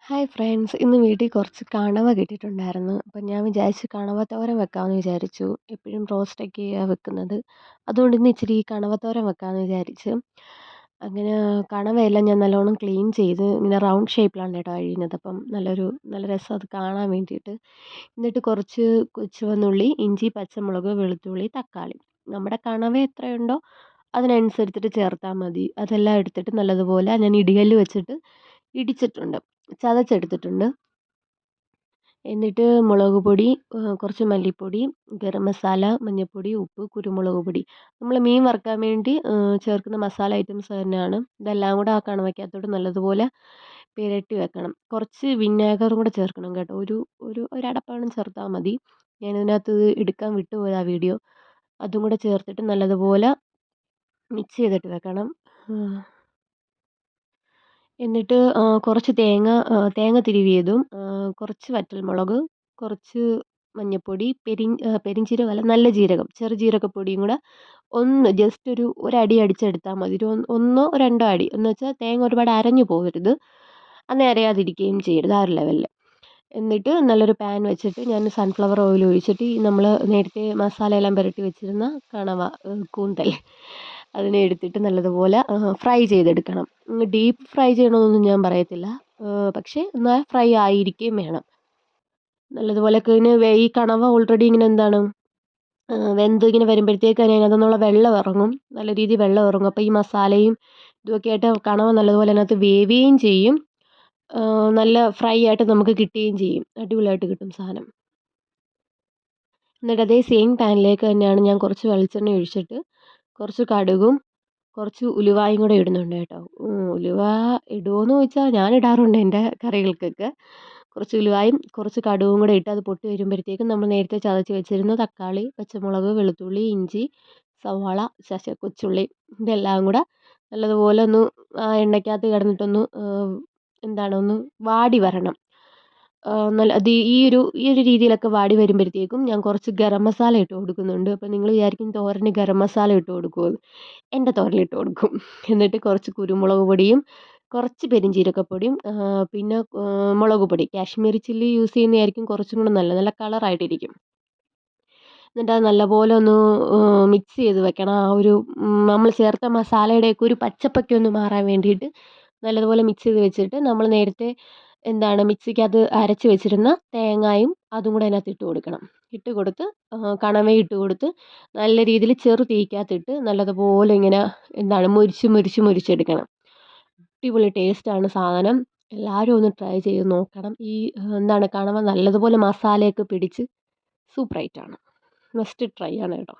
Hi friends, ഇന്ന് വീട്ടിൽ കുറച്ച് കണവ കിട്ടിയിട്ടുണ്ടായിരുന്നു. അപ്പം ഞാൻ വിചാരിച്ചു കണവ തോരൻ വെക്കാമെന്ന് വിചാരിച്ചു. എപ്പോഴും റോസ്റ്റൊക്കെയാണ് വെക്കുന്നത്. അതുകൊണ്ട് ഇന്ന് ഇച്ചിരി കണവ തോരൻ വെക്കാമെന്ന് വിചാരിച്ച്. അങ്ങനെ കണവയെല്ലാം ഞാൻ നല്ലോണം ക്ലീൻ ചെയ്ത് ഇങ്ങനെ റൗണ്ട് ഷേപ്പിലാണ് കേട്ടോ അരിയുന്നത്. അപ്പം നല്ല രസം അത് കാണാൻ വേണ്ടിയിട്ട്. എന്നിട്ട് കുറച്ച് ചുവന്നുള്ളി, ഇഞ്ചി, പച്ചമുളക്, വെളുത്തുള്ളി, തക്കാളി. നമ്മുടെ കണവ എത്രയുണ്ടോ അതിനനുസരിച്ചിട്ട് ചേർത്താൽ മതി. അതെല്ലാം എടുത്തിട്ട് നല്ലതുപോലെ ഞാൻ ഇടികല്ല് വെച്ചിട്ട് ഇടിച്ചിട്ടുണ്ട്. ചതച്ചെടുത്തിട്ടുണ്ട്. എന്നിട്ട് മുളക് പൊടി, കുറച്ച് മല്ലിപ്പൊടി, ഗരം മസാല, മഞ്ഞൾപ്പൊടി, ഉപ്പ്, കുരുമുളക് പൊടി. നമ്മൾ മീൻ വറുക്കാൻ വേണ്ടി ചേർക്കുന്ന മസാല ഐറ്റംസ് തന്നെയാണ്. ഇതെല്ലാം കൂടെ ആ കണവയ്ക്കകത്തോട്ട് നല്ലതുപോലെ പുരട്ടി വെക്കണം. കുറച്ച് വിനാഗിറും കൂടെ ചേർക്കണം കേട്ടോ. ഒരു ഒരു ഒരടപ്പാളം ചേർത്താൽ മതി. ഞാനിതിനകത്ത് എടുക്കാൻ വിട്ടുപോയതാ വീഡിയോ. അതും കൂടെ ചേർത്തിട്ട് നല്ലതുപോലെ മിക്സ് ചെയ്തിട്ട് വെക്കണം. എന്നിട്ട് കുറച്ച് തേങ്ങ തിരുവിയതും, കുറച്ച് വറ്റൽമുളക്, കുറച്ച് മഞ്ഞൾപ്പൊടി, പെരുംജീരകമല്ല നല്ല ജീരകം, ചെറുജീരകപ്പൊടിയും കൂടെ ഒന്ന് ജസ്റ്റ് ഒരടി അടിച്ചെടുത്താൽ മതി. ഒന്നോ രണ്ടോ അടി എന്ന് വെച്ചാൽ തേങ്ങ ഒരുപാട് അരഞ്ഞു പോകരുത്. എന്നാൽ അരയാതിരിക്കുകയും ചെയ്യരുത്. ആ ഒരു ലെവലിൽ. എന്നിട്ട് നല്ലൊരു പാൻ വെച്ചിട്ട് ഞാൻ സൺഫ്ലവർ ഓയിൽ ഒഴിച്ചിട്ട് ഈ നമ്മൾ നേരത്തെ മസാലയെല്ലാം പുരട്ടി വെച്ചിരുന്ന കണവ, കൂന്തൽ അതിനെ എടുത്തിട്ട് നല്ലതുപോലെ ഫ്രൈ ചെയ്തെടുക്കണം. ഡീപ്പ് ഫ്രൈ ചെയ്യണമെന്നൊന്നും ഞാൻ പറയത്തില്ല. പക്ഷേ എന്നാൽ ഫ്രൈ ആയിരിക്കുകയും വേണം. നല്ലതുപോലെയൊക്കെ ഈ കണവ ഓൾറെഡി ഇങ്ങനെ എന്താണ് വെന്ത് ഇങ്ങനെ വരുമ്പോഴത്തേക്ക് അതിനകത്തു നിന്നുള്ള വെള്ളം ഇറങ്ങും. നല്ല രീതിയിൽ വെള്ളം ഇറങ്ങും. അപ്പോൾ ഈ മസാലയും ഇതൊക്കെ ആയിട്ട് കണവ നല്ലതുപോലെ അതിനകത്ത് വേവുകയും ചെയ്യും. നല്ല ഫ്രൈ ആയിട്ട് നമുക്ക് കിട്ടുകയും ചെയ്യും. അടിപൊളിയായിട്ട് കിട്ടും സാധനം. എന്നിട്ട് അതേ സെയിം പാനിലേക്ക് തന്നെയാണ് ഞാൻ കുറച്ച് വെളിച്ചെണ്ണ ഒഴിച്ചിട്ട് കുറച്ച് കടുകും കുറച്ച് ഉലുവായും കൂടെ ഇടുന്നുണ്ട് കേട്ടോ. ഉലുവ ഇടുമോയെന്ന് ചോദിച്ചാൽ ഞാൻ ഇടാറുണ്ട് എൻ്റെ കറികൾക്കൊക്കെ. കുറച്ച് ഉലുവായും കുറച്ച് കടുകും കൂടെ ഇട്ട് അത് പൊട്ടി വരുമ്പോഴത്തേക്കും നമ്മൾ നേരത്തെ ചതച്ച് വെച്ചിരുന്ന തക്കാളി, പച്ചമുളക്, വെളുത്തുള്ളി, ഇഞ്ചി, സവാള, കൊച്ചുള്ളി ഇതെല്ലാം കൂടെ നല്ലതുപോലെ ഒന്ന് ആ എണ്ണയ്ക്കകത്ത് കിടന്നിട്ടൊന്ന് ഒന്ന് വാടി വരണം. നല്ല അത് ഈ ഒരു രീതിയിലൊക്കെ വാടി വരുമ്പോഴത്തേക്കും ഞാൻ കുറച്ച് ഗരം മസാല ഇട്ട് കൊടുക്കുന്നുണ്ട്. അപ്പോൾ നിങ്ങൾ വിചാരിക്കും തോരന് ഗരം മസാല ഇട്ട് കൊടുക്കുമോയെന്ന്. എൻ്റെ തോരനിൽ ഇട്ട് കൊടുക്കും. എന്നിട്ട് കുറച്ച് കുരുമുളക് പൊടിയും കുറച്ച് പെരുംജീരകപ്പൊടിയും, പിന്നെ മുളക് പൊടി കാശ്മീരി ചില്ലി യൂസ് ചെയ്യുന്നതായിരിക്കും കുറച്ചും കൂടെ നല്ലത്. നല്ല കളറായിട്ടിരിക്കും. എന്നിട്ട് അത് നല്ലപോലെ ഒന്ന് മിക്സ് ചെയ്ത് വെക്കണം. നമ്മൾ ചേർത്ത മസാലയുടെയൊക്കെ ഒരു പച്ചപ്പൊക്കെ ഒന്ന് മാറാൻ വേണ്ടിയിട്ട് നല്ലതുപോലെ മിക്സ് ചെയ്ത് വെച്ചിട്ട് നമ്മൾ നേരത്തെ മിക്സിക്കകത്ത് അരച്ച് വെച്ചിരുന്ന തേങ്ങയും അതും കൂടെ അതിനകത്ത് ഇട്ട് കൊടുക്കണം. ഇട്ട് കൊടുത്ത് കണവയും ഇട്ട് കൊടുത്ത് നല്ല രീതിയിൽ ചെറു തീക്കകത്തിട്ട് നല്ലതുപോലെ ഇങ്ങനെ മൊരിച്ചെടുക്കണം. അടിപൊളി ടേസ്റ്റാണ് സാധനം. എല്ലാവരും ഒന്ന് ട്രൈ ചെയ്ത് നോക്കണം. കണവ നല്ലതുപോലെ മസാലയൊക്കെ പിടിച്ച് സൂപ്പറായിട്ടാണ്. മസ്റ്റ് ട്രൈ ആണ് കേട്ടോ.